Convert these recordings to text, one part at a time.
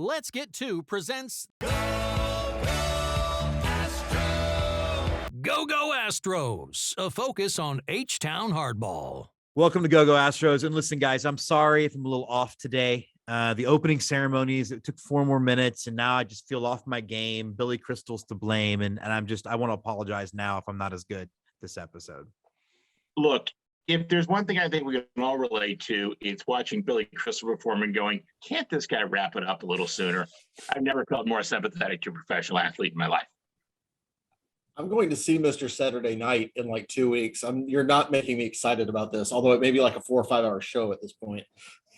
Let's Get To presents Go Astros, a focus on H-Town hardball. Welcome to Go Astros. And listen, guys, I'm sorry if I'm a little off today. The opening ceremonies, it took 4 more minutes, and now I just feel off my game. Billy Crystal's to blame, and I want to apologize now if I'm not as good this episode. Look, if there's one thing I think we can all relate to, it's watching Billy Crystal perform and going, can't this guy wrap it up a little sooner? I've never felt more sympathetic to a professional athlete in my life. I'm going to see Mr. Saturday Night in like 2 weeks. You're not making me excited about this, although it may be like a 4 or 5 hour show at this point.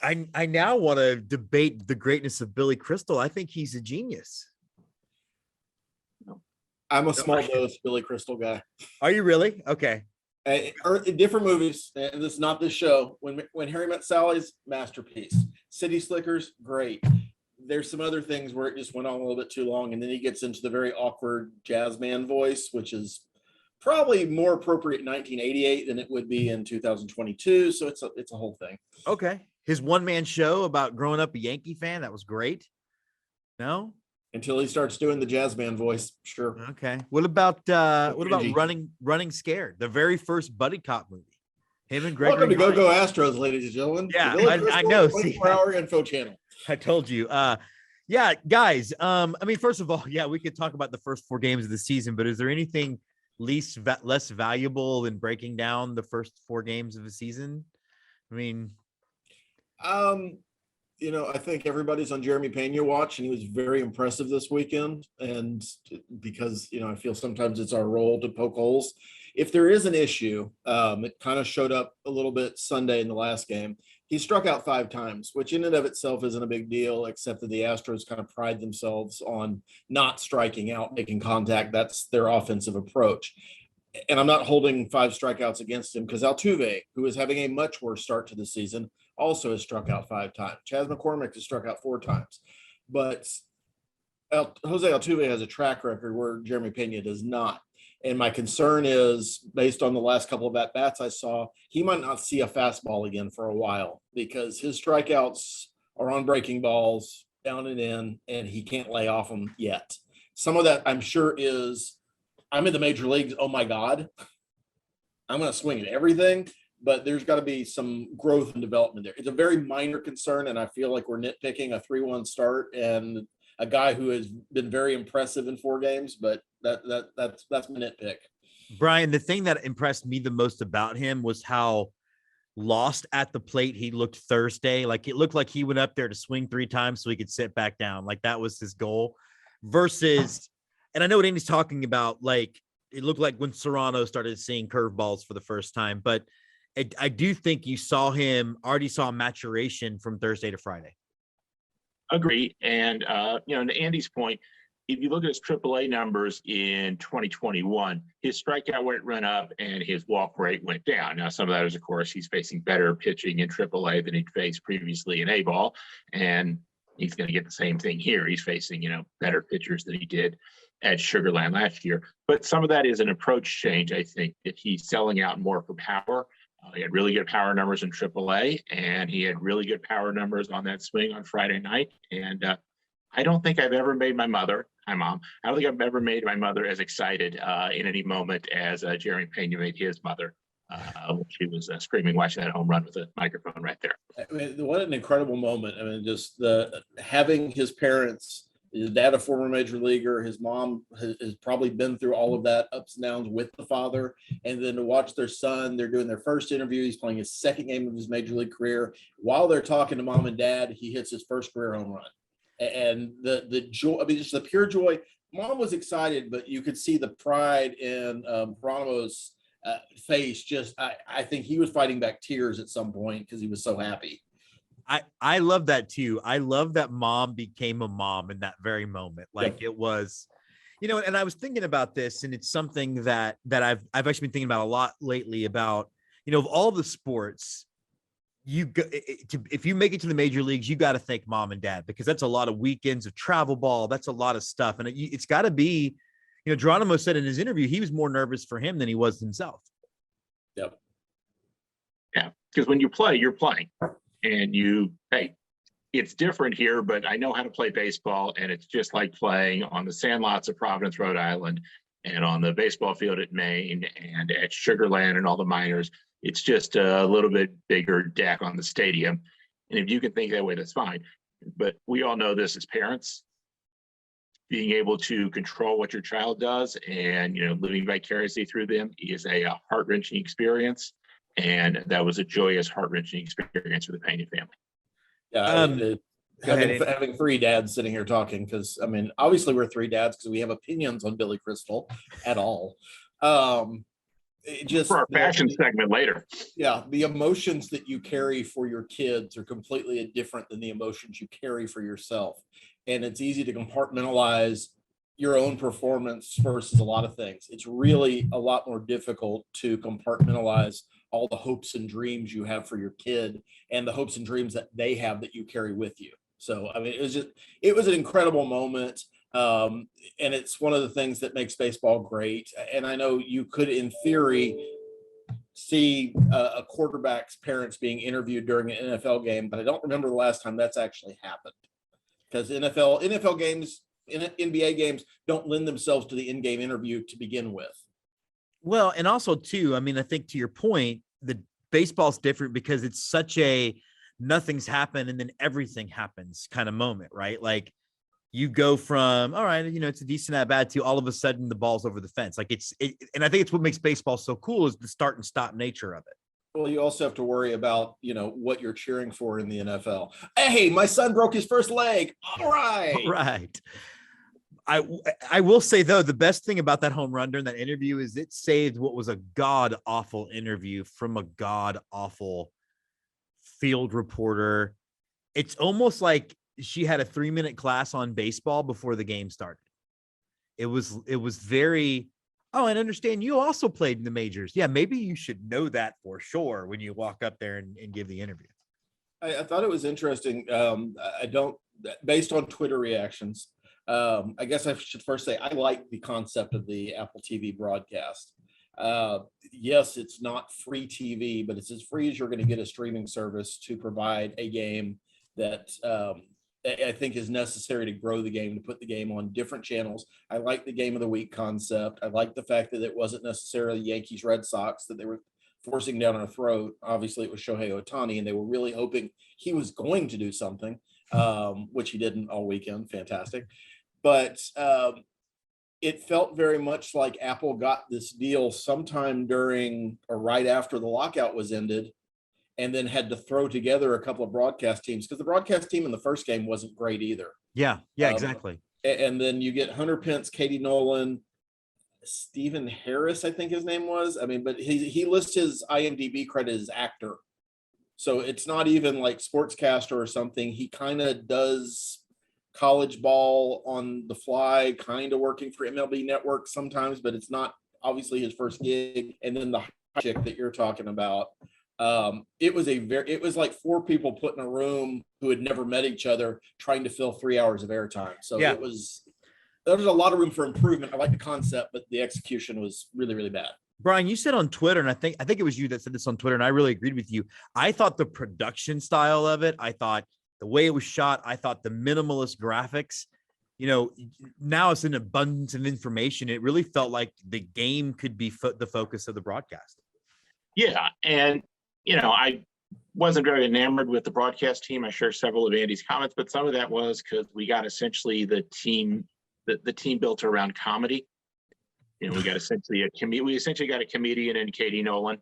I now want to debate the greatness of Billy Crystal. I think he's a genius. I'm a small dose Billy Crystal guy. Are you really? Okay. In different movies, and this is not this show. When Harry Met Sally's, masterpiece. City Slickers, great. There's some other things where it just went on a little bit too long, and then he gets into the very awkward jazz man voice, which is probably more appropriate in 1988 than it would be in 2022. So it's a whole thing. Okay. His one-man show about growing up a Yankee fan, that was great. No? Until he starts doing the jazz man voice, sure. Okay. What about Running Scared, the very first buddy cop movie? Him and Gregory. Welcome to Go Astros, ladies and gentlemen. Yeah, I know. 24-hour info channel. I told you. Yeah, guys. First of all, yeah, we could talk about the first 4 games of the season, but is there anything less valuable than breaking down the first 4 games of the season? I think everybody's on Jeremy Pena watch, and he was very impressive this weekend. And because, I feel sometimes it's our role to poke holes. If there is an issue, it kind of showed up a little bit Sunday in the last game. He struck out 5 times, which in and of itself isn't a big deal, except that the Astros kind of pride themselves on not striking out, making contact. That's their offensive approach. And I'm not holding 5 strikeouts against him, because Altuve, who is having a much worse start to the season, also has struck out 5 times. Chas McCormick has struck out 4 times. But Jose Altuve has a track record where Jeremy Pena does not. And my concern is, based on the last couple of at-bats I saw, he might not see a fastball again for a while, because his strikeouts are on breaking balls, down and in, and he can't lay off them yet. Some of that, I'm sure, is, I'm in the major leagues, oh my God, I'm going to swing at everything, but there's got to be some growth and development there. It's a very minor concern, and I feel like we're nitpicking a 3-1 start and a guy who has been very impressive in 4 games, but that's my nitpick. Brian, the thing that impressed me the most about him was how lost at the plate he looked Thursday. Like, it looked like he went up there to swing 3 times so he could sit back down. Like, that was his goal. Versus, and I know what Andy's talking about, like, it looked like when Serrano started seeing curveballs for the first time, but I do think you already saw maturation from Thursday to Friday. Agree. And, to Andy's point, if you look at his AAA numbers in 2021, his strikeout rate went up and his walk rate went down. Now, some of that is, of course, he's facing better pitching in AAA than he'd faced previously in A-ball. And he's going to get the same thing here. He's facing, better pitchers than he did at Sugar Land last year. But some of that is an approach change, I think, that he's selling out more for power. He had really good power numbers in AAA, and he had really good power numbers on that swing on Friday night. And I don't think I've ever made my mother, hi Mom, I don't think I've ever made my mother as excited in any moment as Jeremy Pena made his mother when she was screaming, watching that home run with a microphone right there. I mean, what an incredible moment. I mean, just having his parents, his dad, a former major leaguer, his mom has probably been through all of that ups and downs with the father. And then to watch their son, they're doing their first interview. He's playing his 2nd game of his major league career. While they're talking to mom and dad, he hits his first career home run. And the joy, I mean, just the pure joy. Mom was excited, but you could see the pride in Geronimo's face. Just, I think he was fighting back tears at some point because he was so happy. I love that too. I love that mom became a mom in that very moment. Like, It was, and I was thinking about this, and it's something that I've actually been thinking about a lot lately about, of all the sports, if you make it to the major leagues, you got to thank mom and dad, because that's a lot of weekends of travel ball. That's a lot of stuff. And it's got to be, Geronimo said in his interview, he was more nervous for him than he was himself. Yep. Yeah. Because when you play, you're playing. And it's different here, but I know how to play baseball, and it's just like playing on the sandlots of Providence, Rhode Island, and on the baseball field at Maine and at Sugarland and all the minors. It's just a little bit bigger deck on the stadium. And if you can think that way, that's fine. But we all know this as parents, being able to control what your child does and, living vicariously through them is a heart-wrenching experience. And that was a joyous, heart-wrenching experience for the Pena family. Yeah, having three dads sitting here talking, because obviously we're three dads because we have opinions on Billy Crystal at all. For our fashion segment later. Yeah, the emotions that you carry for your kids are completely different than the emotions you carry for yourself. And it's easy to compartmentalize your own performance versus a lot of things. It's really a lot more difficult to compartmentalize all the hopes and dreams you have for your kid and the hopes and dreams that they have that you carry with you. So, it was an incredible moment. And it's one of the things that makes baseball great. And I know you could, in theory, see a quarterback's parents being interviewed during an NFL game, but I don't remember the last time that's actually happened, because NFL games, NBA games don't lend themselves to the in-game interview to begin with. Well, and also too, I think to your point, the baseball's different because it's such a nothing's happened and then everything happens kind of moment, right? Like you go from, all right, it's a decent at bat to all of a sudden the ball's over the fence. Like and I think it's what makes baseball so cool is the start and stop nature of it. Well, you also have to worry about, what you're cheering for in the NFL. Hey, my son broke his first leg. All right. All right. I will say, though, the best thing about that home run during that interview is it saved what was a god-awful interview from a god-awful field reporter. It's almost like she had a 3-minute class on baseball before the game started. It was very, and understand you also played in the majors. Yeah, maybe you should know that for sure when you walk up there and give the interview. I thought it was interesting. Based on Twitter reactions, I guess I should first say I like the concept of the Apple TV broadcast. Yes, it's not free TV, but it's as free as you're going to get a streaming service to provide a game that I think is necessary to grow the game, to put the game on different channels. I like the game of the week concept. I like the fact that it wasn't necessarily Yankees, Red Sox that they were forcing down our throat. Obviously, it was Shohei Ohtani, and they were really hoping he was going to do something, which he didn't all weekend. Fantastic. But it felt very much like Apple got this deal sometime during or right after the lockout was ended, and then had to throw together a couple of broadcast teams, because the broadcast team in the first game wasn't great either. Yeah, exactly. And then you get Hunter Pence, Katie Nolan, Stephen Harris, I think his name was. But he lists his IMDb credit as actor. So it's not even like sportscaster or something. He kind of does college ball on the fly, kind of working for MLB Network sometimes, but it's not obviously his first gig. And then the chick that you're talking about, it was like 4 people put in a room who had never met each other trying to fill 3 hours of airtime. So yeah, there was a lot of room for improvement. I like the concept, but the execution was really, really bad. Brian, you said on Twitter, and I think it was you that said this on Twitter, and I really agreed with you. I thought the production style of it, I thought the way it was shot, I thought the minimalist graphics, now it's an abundance of information. It really felt like the game could be the focus of the broadcast. Yeah. And, I wasn't very enamored with the broadcast team. I share several of Andy's comments, but some of that was because we got essentially the team built around comedy. We got essentially got a comedian in Katie Nolan.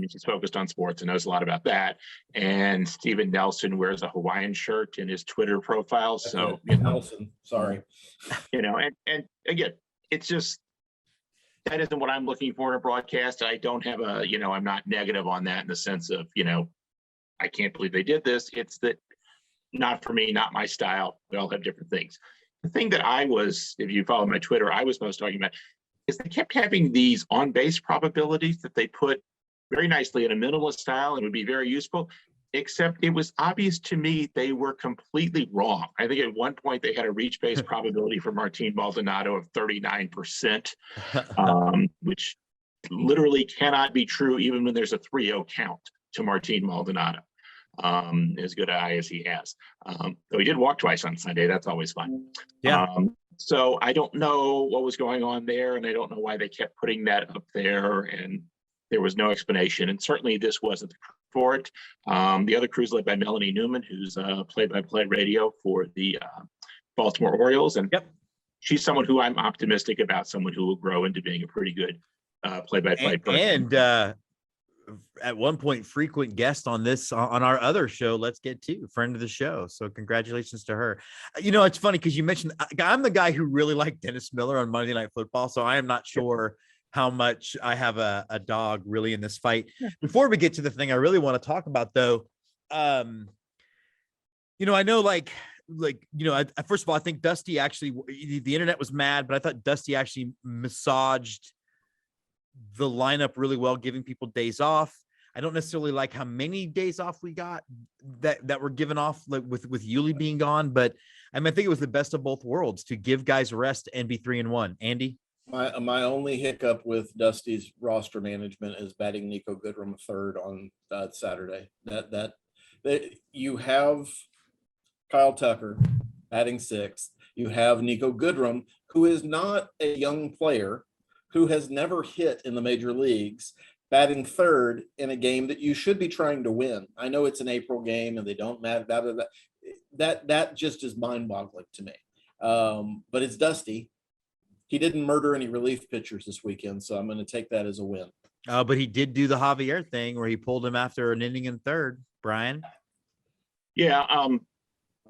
She's focused on sports and knows a lot about that. And Steven Nelson wears a Hawaiian shirt in his Twitter profile. So Nelson, sorry. And again, it's just that isn't what I'm looking for in a broadcast. I don't have I'm not negative on that in the sense of, I can't believe they did this. It's that not for me, not my style. We all have different things. The thing that if you follow my Twitter, I was most talking about is they kept having these on-base probabilities that they put very nicely in a minimalist style and would be very useful, except it was obvious to me they were completely wrong. I think at one point they had a reach-based probability for Martin Maldonado of 39%, which literally cannot be true even when there's a 3-0 count to Martin Maldonado. as good an eye as he has. Though he did walk twice on Sunday. That's always fun. Yeah. So I don't know what was going on there, and I don't know why they kept putting that up there, and there was no explanation. And certainly this wasn't for it. The other crew's led by Melanie Newman, who's play-by-play radio for the Baltimore Orioles. And she's someone who I'm optimistic about, someone who will grow into being a pretty good play-by-play person. And at one point, frequent guest on our other show, Let's Get To, friend of the show. So congratulations to her. It's funny because you mentioned I'm the guy who really liked Dennis Miller on Monday Night Football. So I am not sure how much I have a dog really in this fight. Before we get to the thing I really want to talk about, though, I know first of all, I think Dusty actually, the internet was mad, but I thought Dusty actually massaged the lineup really well, giving people days off. I don't necessarily like how many days off we got that were given off, like with Yuli being gone, but I think it was the best of both worlds to give guys rest and be 3-1. Andy? My only hiccup with Dusty's roster management is batting Nico Goodrum third on Saturday. That you have Kyle Tucker batting sixth. You have Nico Goodrum, who is not a young player, who has never hit in the major leagues, batting third in a game that you should be trying to win. I know it's an April game and they don't matter. That just is mind-boggling to me. But it's Dusty. He didn't murder any relief pitchers this weekend, so I'm going to take that as a win. But he did do the Javier thing where he pulled him after an inning in third. Brian? Yeah,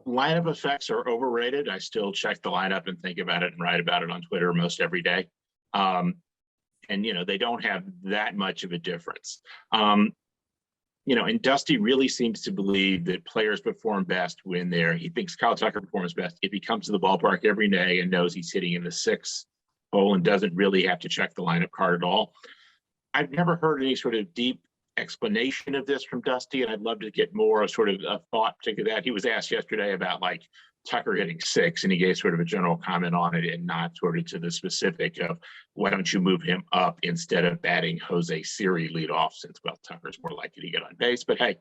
lineup effects are overrated. I still check the lineup and think about it and write about it on Twitter most every day. And they don't have that much of a difference. And Dusty really seems to believe that players perform best when he thinks Kyle Tucker performs best if he comes to the ballpark every day and knows he's hitting in the sixth hole and doesn't really have to check the lineup card at all. I've never heard any sort of deep explanation of this from Dusty, and I'd love to get more sort of a thought to that. He was asked yesterday about like Tucker hitting six, and he gave sort of a general comment on it and not sort of to the specific of why don't you move him up instead of batting Jose Siri lead off, since Tucker's more likely to get on base. But hey,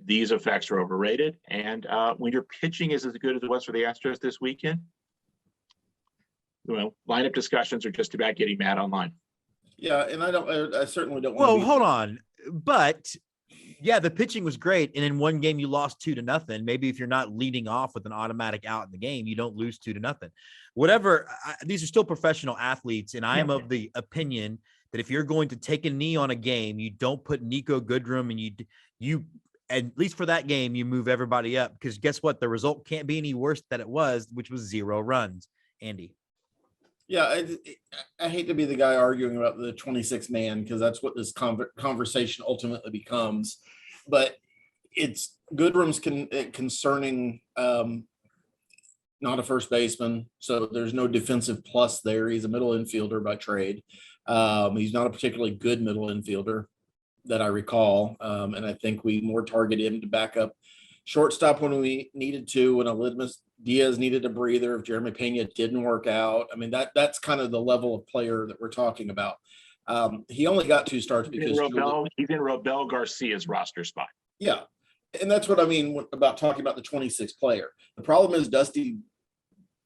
these effects are overrated, and when your pitching is as good as it was for the Astros this weekend, lineup discussions are just about getting mad online. Yeah, and I certainly don't. Well, hold on, but yeah, the pitching was great, and in one game you lost 2-0. Maybe if you're not leading off with an automatic out in the game, you don't lose 2-0. Whatever. These are still professional athletes, and I am of the opinion that if you're going to take a knee on a game, you don't put Nico Goodrum, and you at least for that game you move everybody up, because guess what? The result can't be any worse than it was, which was 0 runs. Andy. Yeah, I hate to be the guy arguing about the 26 man, because that's what this conversation ultimately becomes. But it's Goodrum's concerning, not a first baseman, so there's no defensive plus there. He's a middle infielder by trade. He's not a particularly good middle infielder that I recall, and I think we more target him to back up shortstop when we needed to, when Elidmus Diaz needed a breather, if Jeremy Pena didn't work out. I mean, that's kind of the level of player that we're talking about. He only got 2 starts because he's in Robel Garcia's roster spot. Yeah. And that's what I mean about talking about the 26 player. The problem is Dusty,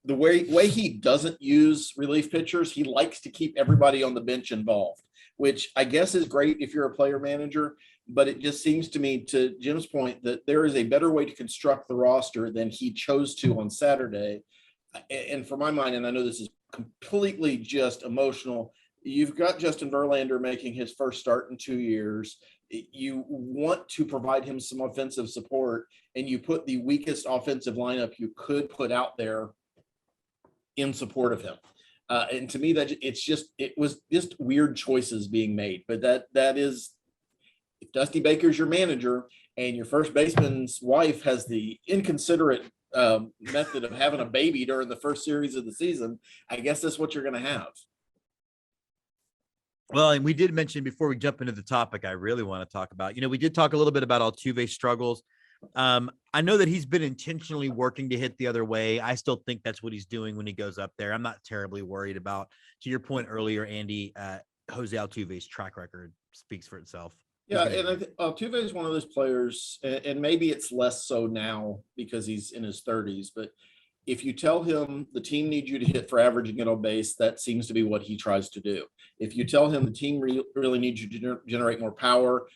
the way he doesn't use relief pitchers, he likes to keep everybody on the bench involved, which I guess is great if you're a player manager. But it just seems to me, to Jim's point, that there is a better way to construct the roster than he chose to on Saturday. And for my mind, and I know this is completely just emotional, you've got Justin Verlander making his first start in 2 years. You want to provide him some offensive support, and you put the weakest offensive lineup you could put out there in support of him. And to me, it was just weird choices being made. But that is, if Dusty Baker's your manager and your first baseman's wife has the inconsiderate method of having a baby during the first series of the season, I guess that's what you're going to have. Well, and we did mention before we jump into the topic I really want to talk about, we did talk a little bit about Altuve's struggles. I know that he's been intentionally working to hit the other way. I still think that's what he's doing when he goes up there. I'm not terribly worried about, to your point earlier, Andy, Jose Altuve's track record speaks for itself. Yeah, and I think Altuve is one of those players, and maybe it's less so now because he's in his 30s. But if you tell him the team needs you to hit for average and get on base, that seems to be what he tries to do. If you tell him the team really needs you to generate more power,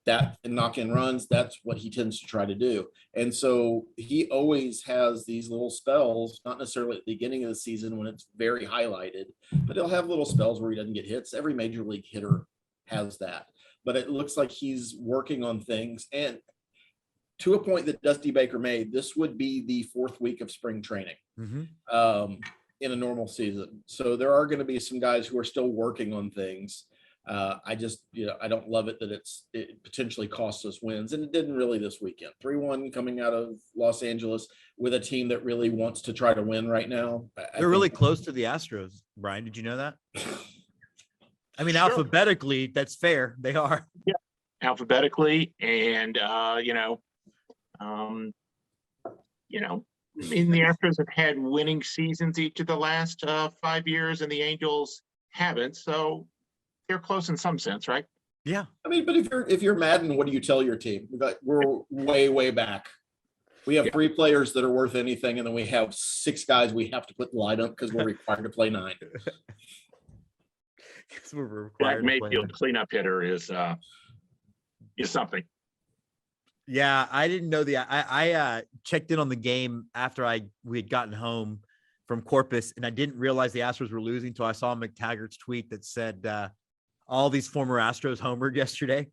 that and knock in runs, that's what he tends to try to do. And so he always has these little spells, not necessarily at the beginning of the season when it's very highlighted, but he'll have little spells where he doesn't get hits. Every major league hitter has that. But it looks like he's working on things. And to a point that Dusty Baker made, this would be the 4th week of spring training in a normal season. So there are going to be some guys who are still working on things. I just, I don't love it that it potentially costs us wins. And it didn't really this weekend. 3-1 coming out of Los Angeles with a team that really wants to try to win right now. They're really close to the Astros, Brian. Did you know that? I mean, Sure. alphabetically, that's fair. They are. Yeah, alphabetically, and I mean, the Astros have had winning seasons each of the last 5 years, and the Angels haven't. So they're close in some sense, right? Yeah. I mean, but if you're Madden, what do you tell your team? We're way back. We have 3 players that are worth anything, and then we have 6 guys we have to put in the lineup because we're required to play 9. We're required Jack Mayfield, cleanup hitter, is something. Yeah, I didn't know I checked in on the game after we had gotten home from Corpus, and I didn't realize the Astros were losing until I saw McTaggart's tweet that said all these former Astros homered yesterday,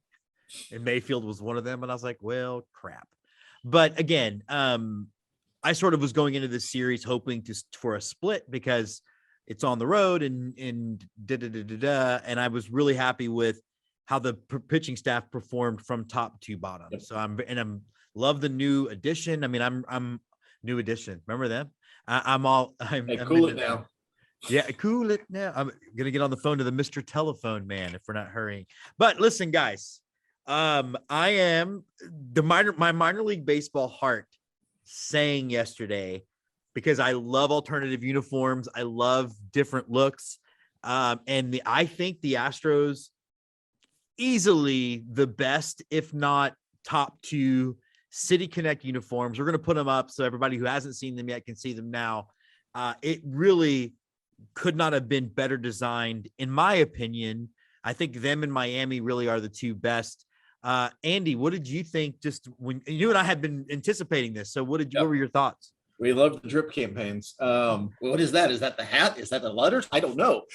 and Mayfield was one of them. And I was like, well, crap. But again, I sort of was going into this series hoping for a split because it's on the road and and I was really happy with how the pitching staff performed from top to bottom. Yep. So I'm love the new addition. I mean, I'm new addition. Remember them? I'm Cool it now. Yeah, cool it now. I'm gonna get on the phone to the Mr. Telephone Man if we're not hurrying. But listen, guys, I am my minor league baseball heart sang yesterday because I love alternative uniforms. I love different looks. And I think the Astros easily the best, if not top 2 City Connect uniforms. We're going to put them up so everybody who hasn't seen them yet can see them now. It really could not have been better designed, in my opinion. I think them and Miami really are the 2 best. Andy, what did you think just when you and I had been anticipating this? So what were your thoughts? We love the drip campaigns. What is that? Is that the hat? Is that the letters? I don't know.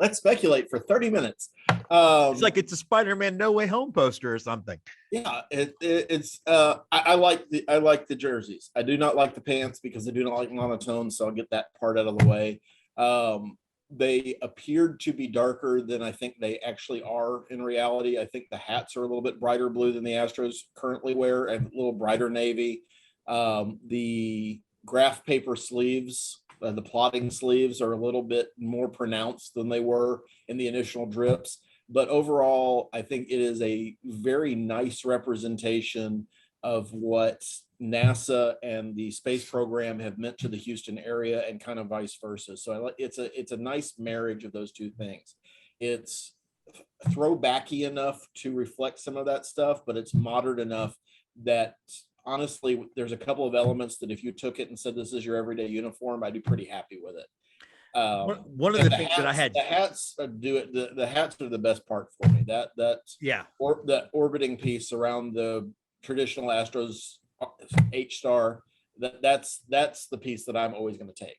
Let's speculate for 30 minutes. It's like it's a Spider-Man No Way Home poster or something. Yeah, I like the jerseys. I do not like the pants because I do not like monotone, so I'll get that part out of the way. They appeared to be darker than I think they actually are in reality. I think the hats are a little bit brighter blue than the Astros currently wear, and a little brighter navy. The graph paper sleeves, the plotting sleeves are a little bit more pronounced than they were in the initial drips. But overall, I think it is a very nice representation of what NASA and the space program have meant to the Houston area, and kind of vice versa. So it's a nice marriage of those 2 things. It's throwbacky enough to reflect some of that stuff, but it's modern enough that honestly, there's a couple of elements that if you took it and said this is your everyday uniform, I'd be pretty happy with it. One of the things that I had, the hats do it. The hats are the best part for me. That orbiting piece around the traditional Astros H-star. That's the piece that I'm always going to take.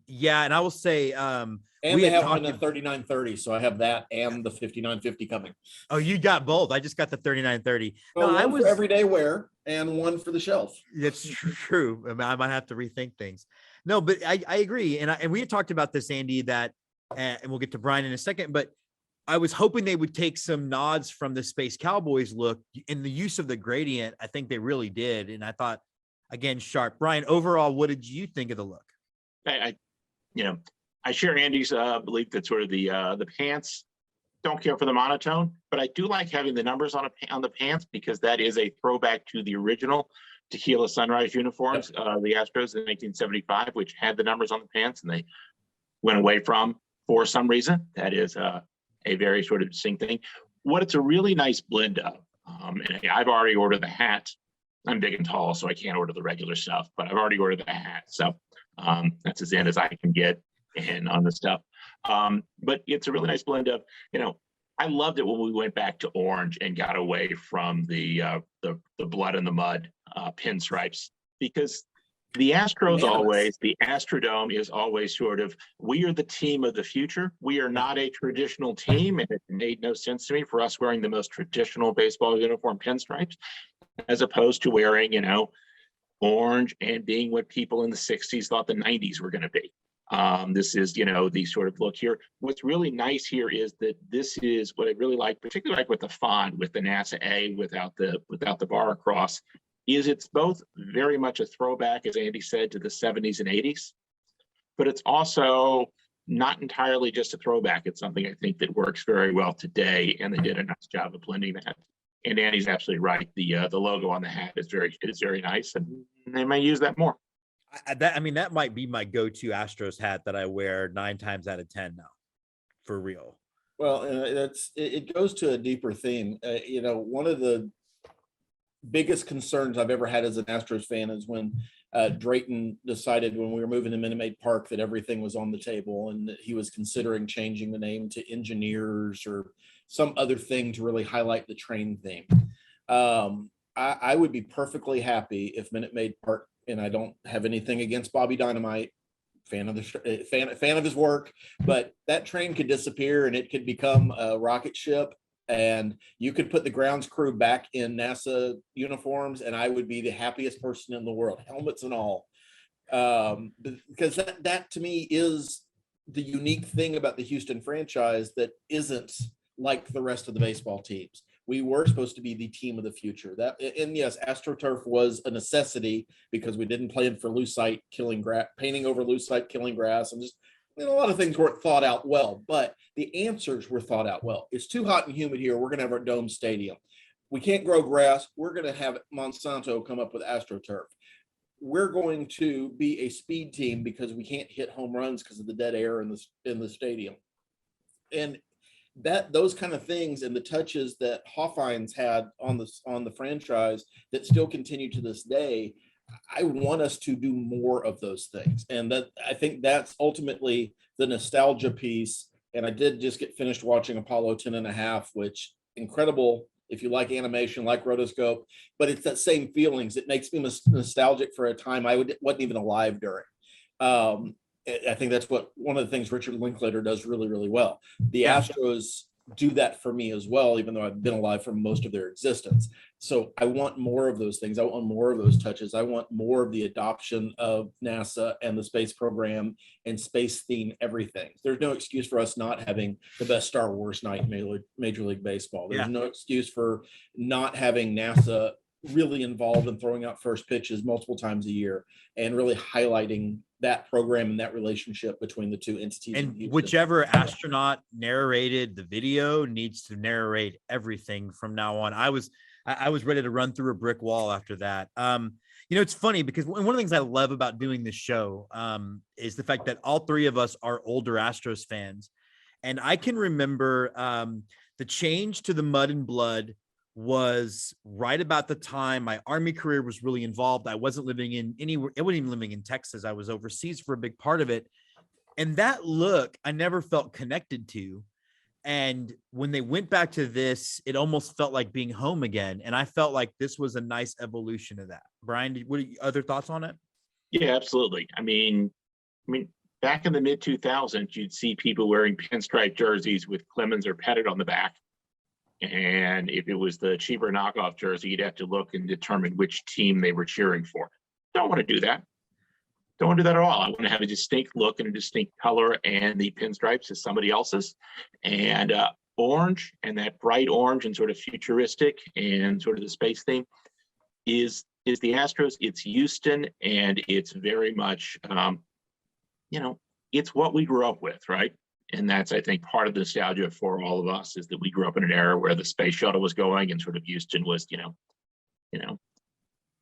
Yeah, and I will say, and they have one in 3930, so I have that and the 5950 coming. Oh, you got both. I just got the 3930. Well, I was for everyday wear and one for the shelf. That's true. I might have to rethink things. No, but I agree, and we had talked about this, Andy. That, and we'll get to Brian in a second. But I was hoping they would take some nods from the Space Cowboys look in the use of the gradient. I think they really did, and I thought, again, sharp. Brian, overall, what did you think of the look? I share Andy's belief that sort of the pants don't care for the monotone, but I do like having the numbers on the pants because that is a throwback to the original Tequila Sunrise uniforms, the Astros in 1975, which had the numbers on the pants, and they went away from for some reason. That is a very sort of distinct thing. what it's a really nice blend of. And I've already ordered the hat. I'm big and tall, so I can't order the regular stuff, but I've already ordered the hat. So that's as in as I can get in on the stuff. But it's a really nice blend of, I loved it when we went back to orange and got away from the blood and the mud pinstripes, because the Astros always, the Astrodome is always sort of, we are the team of the future. We are not a traditional team, and it made no sense to me for us wearing the most traditional baseball uniform pinstripes, as opposed to wearing, orange and being what people in the 60s thought the 90s were going to be. This is, the sort of look here. What's really nice here is that this is what I really like, particularly like with the font, with the NASA A without the bar across, is it's both very much a throwback, as Andy said, to the 70s and 80s, but it's also not entirely just a throwback. It's something I think that works very well today, and they did a nice job of blending that. And Andy's absolutely right. The logo on the hat is very nice, and they may use that more. That might be my go-to Astros hat that I wear 9 times out of 10 now, for real. Well, it goes to a deeper theme. One of the biggest concerns I've ever had as an Astros fan is when Drayton decided, when we were moving to Minute Maid Park, that everything was on the table and that he was considering changing the name to Engineers or some other thing to really highlight the train theme. I would be perfectly happy if Minute Maid Park, and I don't have anything against Bobby Dynamite, fan of his work, but that train could disappear and it could become a rocket ship, and you could put the grounds crew back in NASA uniforms, and I would be the happiest person in the world, helmets and all, because that to me is the unique thing about the Houston franchise that isn't like the rest of the baseball teams. We were supposed to be the team of the future. And yes, AstroTurf was a necessity because we didn't play it for lucite killing grass, painting over lucite killing grass, and just a lot of things weren't thought out well, but the answers were thought out well. It's too hot and humid here. We're going to have our dome stadium. We can't grow grass. We're going to have Monsanto come up with AstroTurf. We're going to be a speed team because we can't hit home runs because of the dead air in the stadium. And those kind of things and the touches that Hoffines had on the franchise that still continue to this day, I want us to do more of those things. And that, I think that's ultimately the nostalgia piece. And I did just get finished watching Apollo 10.5, which incredible if you like animation, like rotoscope, but it's that same feelings. It makes me nostalgic for a time I wasn't even alive during. I think that's what one of the things Richard Linklater does really, really well. The Astros do that for me as well, even though I've been alive for most of their existence. So I want more of those things. I want more of those touches. I want more of the adoption of NASA and the space program and space theme everything. There's no excuse for us not having the best Star Wars night in Major League Baseball. There's no excuse for not having NASA really involved in throwing out first pitches multiple times a year and really highlighting that program and that relationship between the two entities. And whichever astronaut narrated the video needs to narrate everything from now on. I was ready to run through a brick wall after that. It's funny because one of the things I love about doing this show is the fact that all three of us are older Astros fans. And I can remember the change to the mud and blood was right about the time my Army career was really involved. I wasn't living in anywhere. I wasn't even living in Texas. I was overseas for a big part of it. And that look, I never felt connected to. And when they went back to this, it almost felt like being home again. And I felt like this was a nice evolution of that. Brian, what are other thoughts on it? Yeah, absolutely. I mean, back in the mid 2000s, you'd see people wearing pinstripe jerseys with Clemens or Pettit on the back. And if it was the cheaper knockoff jersey, you'd have to look and determine which team they were cheering for. Don't want to do that. Don't want to do that at all. I want to have a distinct look and a distinct color, and the pinstripes is somebody else's. And orange, and that bright orange and sort of futuristic and sort of the space theme is the Astros. It's Houston, and it's very much, it's what we grew up with, right? And that's, I think, part of the nostalgia for all of us, is that we grew up in an era where the space shuttle was going and sort of Houston was,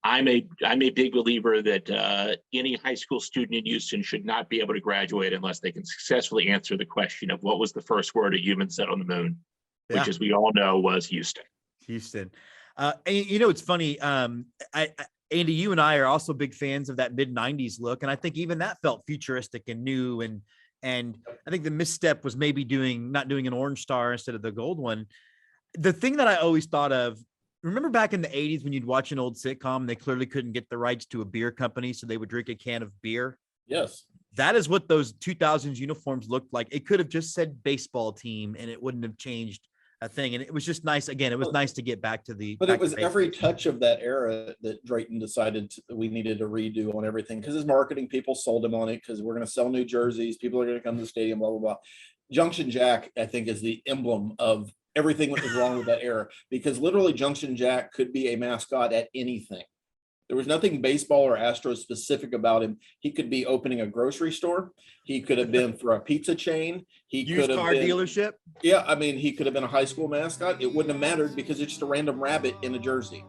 I'm a big believer that any high school student in Houston should not be able to graduate unless they can successfully answer the question of what was the first word a human said on the moon. which, as we all know, was Houston. Houston. And it's funny. Andy, you and I are also big fans of that mid-90s look, and I think even that felt futuristic and new. And I think the misstep was maybe not doing an orange star instead of the gold one. The thing that I always thought of, remember back in the 80s when you'd watch an old sitcom, they clearly couldn't get the rights to a beer company, so they would drink a can of beer. Yes. That is what those 2000s uniforms looked like. It could have just said baseball team and it wouldn't have changed a thing. And it was just nice. Again, it was nice to get back to the. But it was every touch of that era that Drayton decided we needed to redo on everything, because his marketing people sold him on it, because we're going to sell new jerseys. People are going to come to the stadium, blah, blah, blah. Junction Jack, I think, is the emblem of everything that was wrong with that era, because literally Junction Jack could be a mascot at anything. There was nothing baseball or Astros specific about him. He could be opening a grocery store. He could have been for a pizza chain. He used could have car been, dealership. Yeah, I mean, he could have been a high school mascot. It wouldn't have mattered, because it's just a random rabbit in a jersey.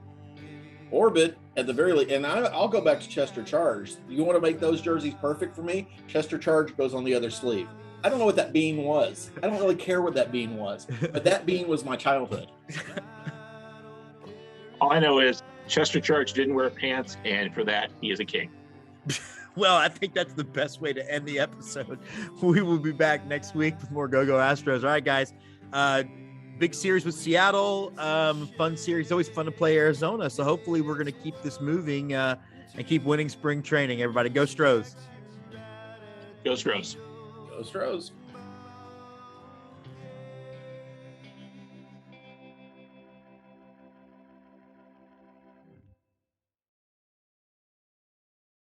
Orbit, at the very least, and I'll go back to Chester Charge. You want to make those jerseys perfect for me? Chester Charge goes on the other sleeve. I don't know what that bean was. I don't really care what that bean was, but that bean was my childhood. All I know is Chester Charge didn't wear pants, and for that, he is a king. Well, I think that's the best way to end the episode. We will be back next week with more Go Astros. All right, guys. Big series with Seattle. Fun series. Always fun to play Arizona. So hopefully we're going to keep this moving and keep winning spring training. Everybody, go Stros. Go Astros. Go Astros.